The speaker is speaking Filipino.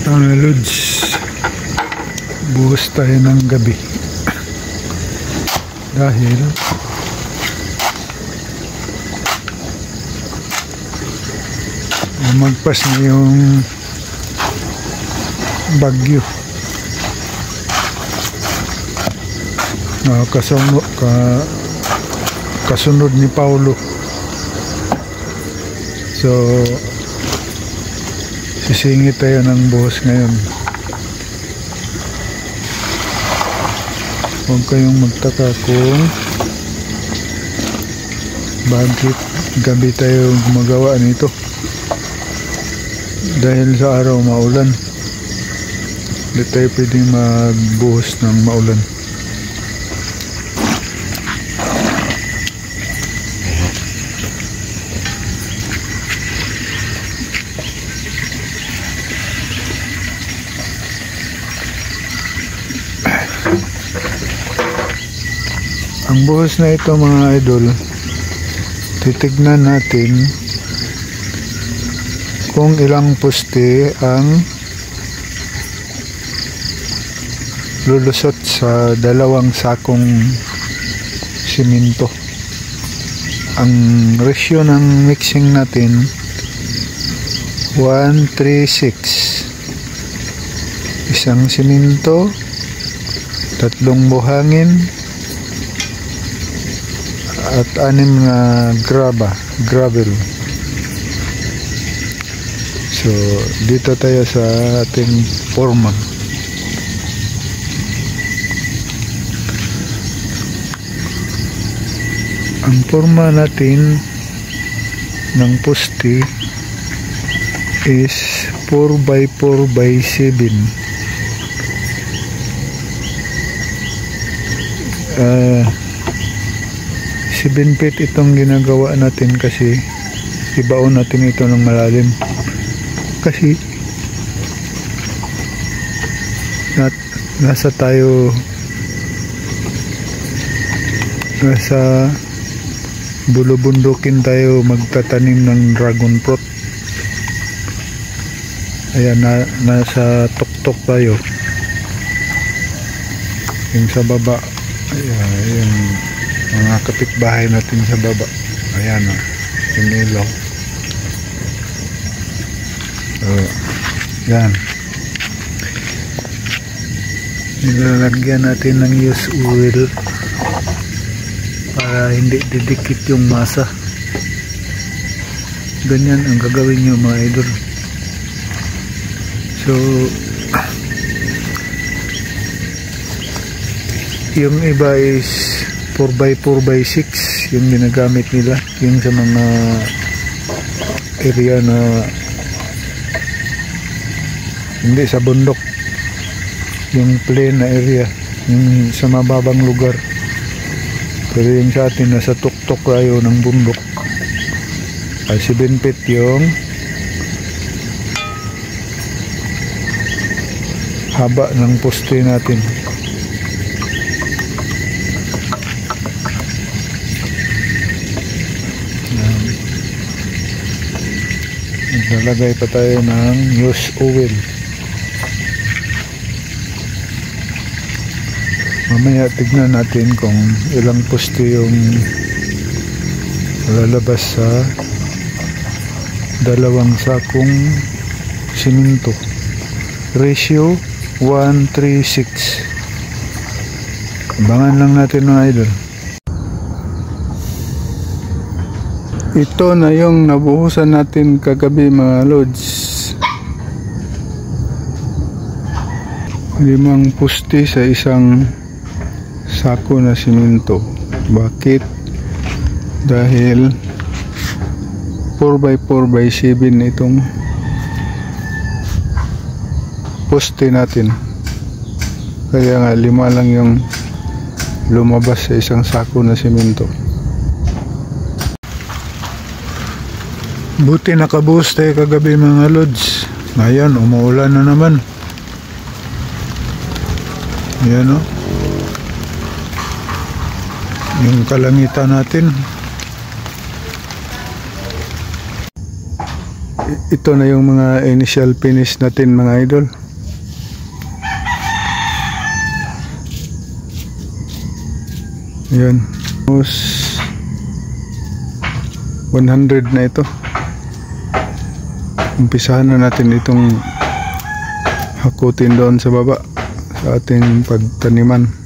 Mga lods, buhos tayo ng gabi dahil magpas na yung bagyo. Kasunod ni Paulo. So sisingit tayo ng buhos ngayon. Huwag kayong magtaka kung bakit gabi tayo gumagawa nito, dahil sa araw maulan. Hindi tayo pwedeng magbuhos ng maulan. Ang buhos na ito mga idol, titignan natin kung ilang poste ang lulusot sa 2 sakong simento. Ang ratio ng mixing natin 1:3:6. Isang simento, 3 buhangin, at 6 na gravel. So dito tayo sa ating forma. Ang forma natin ng poste is 4x4x7. 7 feet itong ginagawa natin kasi ibaon natin ito ng malalim, kasi nasa bulubundukin tayo magtatanim ng dragon fruit. Ayan, nasa tuktok tayo, yung sa baba. Ayan, yung mga kapitbahay natin sa baba. Ayan o, yung ilaw. So yan, nilalagyan natin ng used oil para hindi didikit yung masa. Ganyan ang gagawin nyo mga idol. So yung iba is 4x4x6 yung ginagamit nila, yung sa mga area na hindi sa bundok, yung plain na area, yung sa mababang lugar. Pero yung sa atin nasa tuktok tayo ng bundok, ay 7 feet yung haba ng poste natin. Naglalagay pa tayo ng used oil. Mamaya tignan natin kung ilang poste yung lalabas sa 2 sakong simento. Ratio 1:3:6. Abangan lang natin mga idol. Ito na yung nabuhusan natin kagabi mga lods. 5 poste sa isang sako na simento. Bakit? Dahil 4x4x7 itong poste natin. Kaya nga 5 lang yung lumabas sa isang sako na simento. Buti nakabuhos tayo kagabi mga lods. Ayan, umuulan na naman. Ayan o, yung kalangitan natin. ito na yung mga initial finish natin mga idol. Ayan. 100 na ito. Umpisahan na natin itong hakutin doon sa baba sa ating pagtaniman.